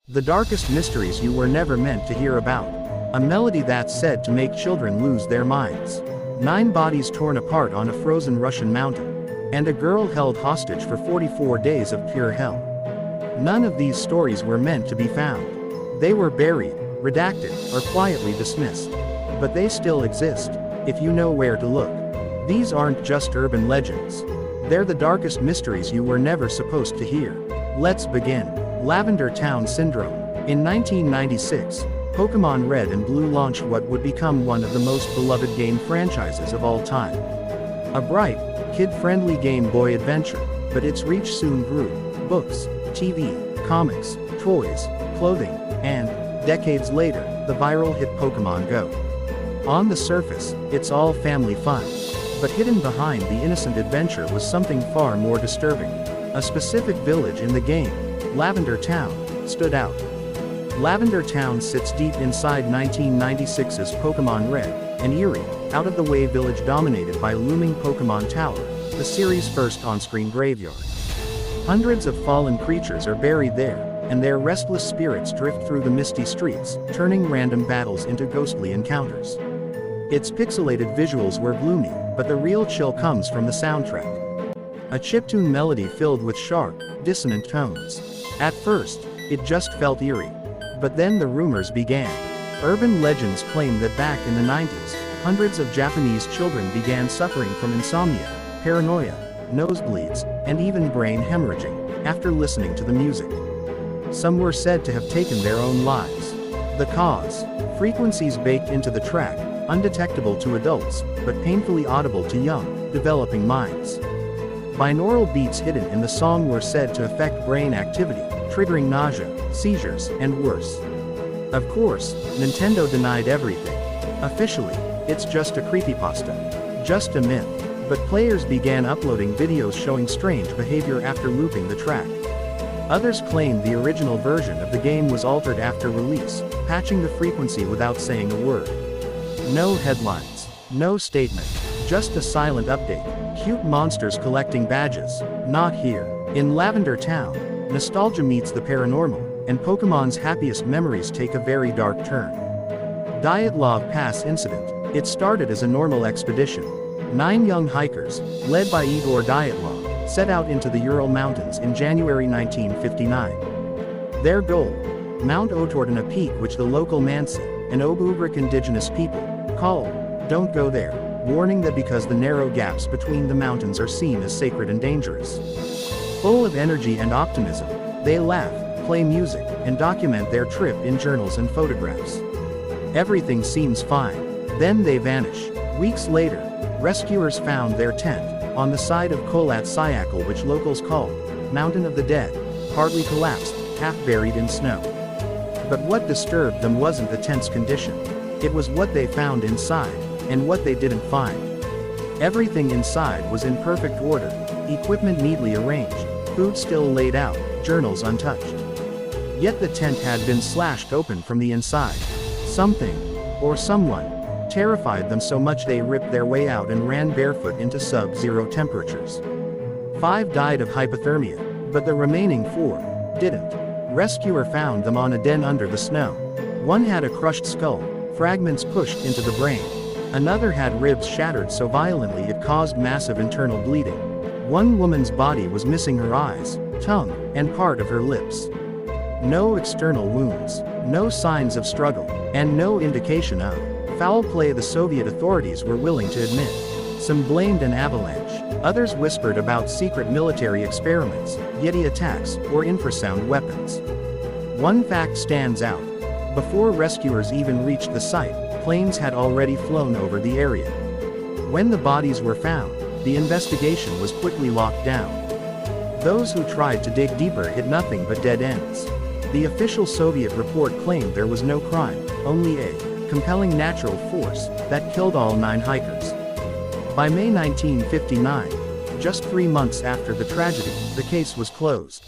The darkest mysteries you were never meant to hear about. A melody that's said to make children lose their minds. 9 bodies torn apart on a frozen Russian mountain. And a girl held hostage for 44 days of pure hell. None of these stories were meant to be found. They were buried, redacted, or quietly dismissed. But they still exist, if you know where to look. These aren't just urban legends. They're the darkest mysteries you were never supposed to hear. Let's begin. Lavender Town Syndrome. In 1996, Pokémon Red and Blue launched what would become one of the most beloved game franchises of all time. A bright, kid-friendly Game Boy adventure, but its reach soon grew. Books, TV, comics, toys, clothing, and, decades later, the viral hit Pokémon Go. On the surface, it's all family fun. But hidden behind the innocent adventure was something far more disturbing. A specific village in the game, Lavender Town, stood out. Lavender Town sits deep inside 1996's Pokémon Red, an eerie, out-of-the-way village dominated by a looming Pokémon Tower, the series' first on-screen graveyard. Hundreds of fallen creatures are buried there, and their restless spirits drift through the misty streets, turning random battles into ghostly encounters. Its pixelated visuals were gloomy, but the real chill comes from the soundtrack. A chiptune melody filled with sharp, dissonant tones. At first, it just felt eerie. But then the rumors began. Urban legends claim that back in the 90s, hundreds of Japanese children began suffering from insomnia, paranoia, nosebleeds, and even brain hemorrhaging, after listening to the music. Some were said to have taken their own lives. The cause? Frequencies baked into the track, undetectable to adults, but painfully audible to young, developing minds. Binaural beats hidden in the song were said to affect brain activity, triggering nausea, seizures, and worse. Of course, Nintendo denied everything. Officially, it's just a creepypasta. Just a myth. But players began uploading videos showing strange behavior after looping the track. Others claimed the original version of the game was altered after release, patching the frequency without saying a word. No headlines. No statement. Just a silent update. Cute monsters collecting badges. Not here. In Lavender Town, nostalgia meets the paranormal, and Pokémon's happiest memories take a very dark turn. Dyatlov Pass Incident. It started as a normal expedition. 9 young hikers, led by Igor Dyatlov, set out into the Ural Mountains in January 1959. Their goal? Mount Otordon, a peak which the local Mansi, and Obugruk indigenous people, call "Don't Go There," warning that because the narrow gaps between the mountains are seen as sacred and dangerous. Full of energy and optimism, they laugh, play music, and document their trip in journals and photographs. Everything seems fine. Then they vanish. Weeks later, rescuers found their tent, on the side of Kholat Syakhl, which locals called Mountain of the Dead, partly collapsed, half buried in snow. But what disturbed them wasn't the tent's condition. It was what they found inside, and what they didn't find. Everything inside was in perfect order, equipment neatly arranged, food still laid out, journals untouched. Yet the tent had been slashed open from the inside. Something, or someone, terrified them so much they ripped their way out and ran barefoot into sub-zero temperatures. 5 died of hypothermia, but the remaining 4 didn't. Rescuer found them on a den under the snow. One had a crushed skull, fragments pushed into the brain. Another had ribs shattered so violently it caused massive internal bleeding. One woman's body was missing her eyes, tongue, and part of her lips. No external wounds, no signs of struggle, and no indication of foul play the Soviet authorities were willing to admit. Some blamed an avalanche, others whispered about secret military experiments, Yeti attacks, or infrasound weapons. One fact stands out. Before rescuers even reached the site, planes had already flown over the area. When the bodies were found, the investigation was quickly locked down. Those who tried to dig deeper hit nothing but dead ends. The official Soviet report claimed there was no crime, only a compelling natural force that killed all 9 hikers. By May 1959, just 3 months after the tragedy, the case was closed.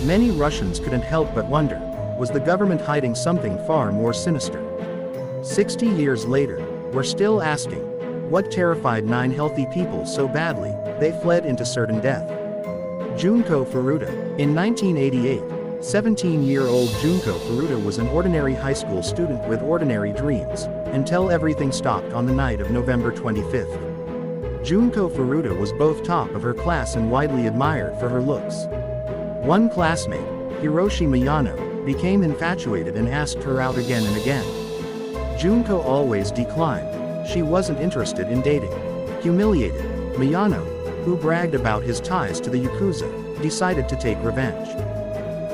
Many Russians couldn't help but wonder, was the government hiding something far more sinister? 60 years later, we're still asking, what terrified 9 healthy people so badly, they fled into certain death? Junko Furuta. In 1988, 17-year-old Junko Furuta was an ordinary high school student with ordinary dreams, until everything stopped on the night of November 25th. Junko Furuta was both top of her class and widely admired for her looks. One classmate, Hiroshi Miyano, became infatuated and asked her out again and again. Junko always declined. She wasn't interested in dating. Humiliated, Miyano, who bragged about his ties to the Yakuza, decided to take revenge.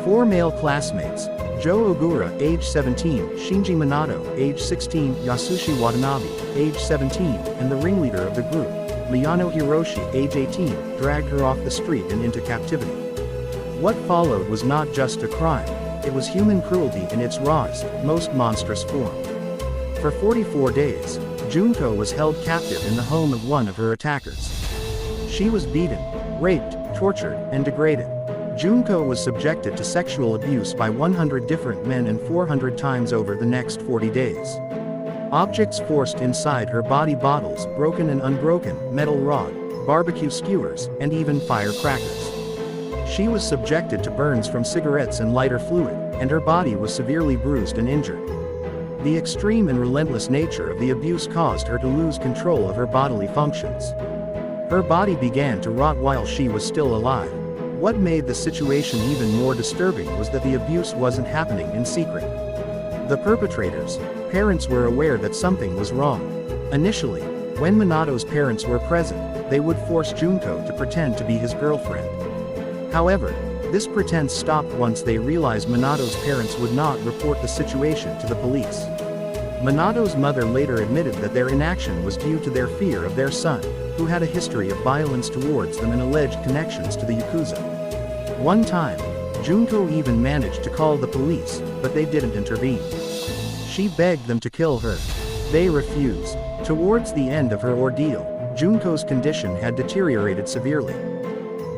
4 male classmates, Joe Ogura, age 17, Shinji Minato, age 16, Yasushi Watanabe, age 17, and the ringleader of the group, Miyano Hiroshi, age 18, dragged her off the street and into captivity. What followed was not just a crime, it was human cruelty in its rawest, most monstrous form. For 44 days, Junko was held captive in the home of one of her attackers. She was beaten, raped, tortured, and degraded. Junko was subjected to sexual abuse by 100 different men and 400 times over the next 40 days. Objects forced inside her body, bottles, broken and unbroken, metal rod, barbecue skewers, and even firecrackers. She was subjected to burns from cigarettes and lighter fluid, and her body was severely bruised and injured. The extreme and relentless nature of the abuse caused her to lose control of her bodily functions. Her body began to rot while she was still alive. What made the situation even more disturbing was that the abuse wasn't happening in secret. The perpetrators' parents were aware that something was wrong. Initially, when Minato's parents were present, they would force Junko to pretend to be his girlfriend. However, this pretense stopped once they realized Minato's parents would not report the situation to the police. Minato's mother later admitted that their inaction was due to their fear of their son, who had a history of violence towards them and alleged connections to the Yakuza. One time, Junko even managed to call the police, but they didn't intervene. She begged them to kill her. They refused. Towards the end of her ordeal, Junko's condition had deteriorated severely.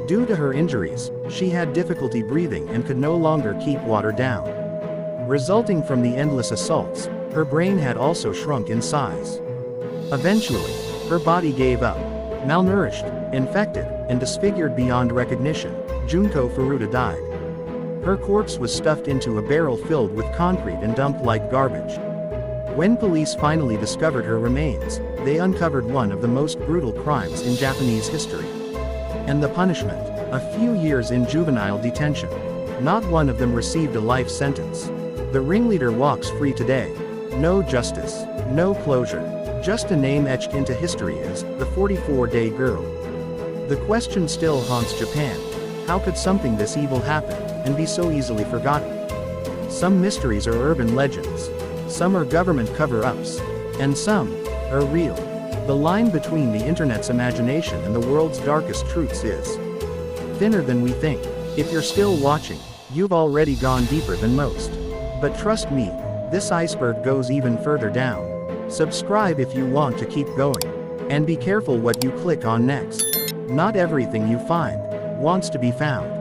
Due to her injuries, she had difficulty breathing and could no longer keep water down. Resulting from the endless assaults, her brain had also shrunk in size. Eventually, her body gave up. Malnourished, infected, and disfigured beyond recognition, Junko Furuta died. Her corpse was stuffed into a barrel filled with concrete and dumped like garbage. When police finally discovered her remains, they uncovered one of the most brutal crimes in Japanese history. And the punishment? A few years in juvenile detention. Not one of them received a life sentence. The ringleader walks free today. No justice, no closure. Just a name etched into history as the 44-day girl. The question still haunts Japan. How could something this evil happen, and be so easily forgotten? Some mysteries are urban legends. Some are government cover-ups. And some are real. The line between the internet's imagination and the world's darkest truths is thinner than we think. If you're still watching, you've already gone deeper than most. But trust me, this iceberg goes even further down. Subscribe if you want to keep going. And be careful what you click on next. Not everything you find wants to be found.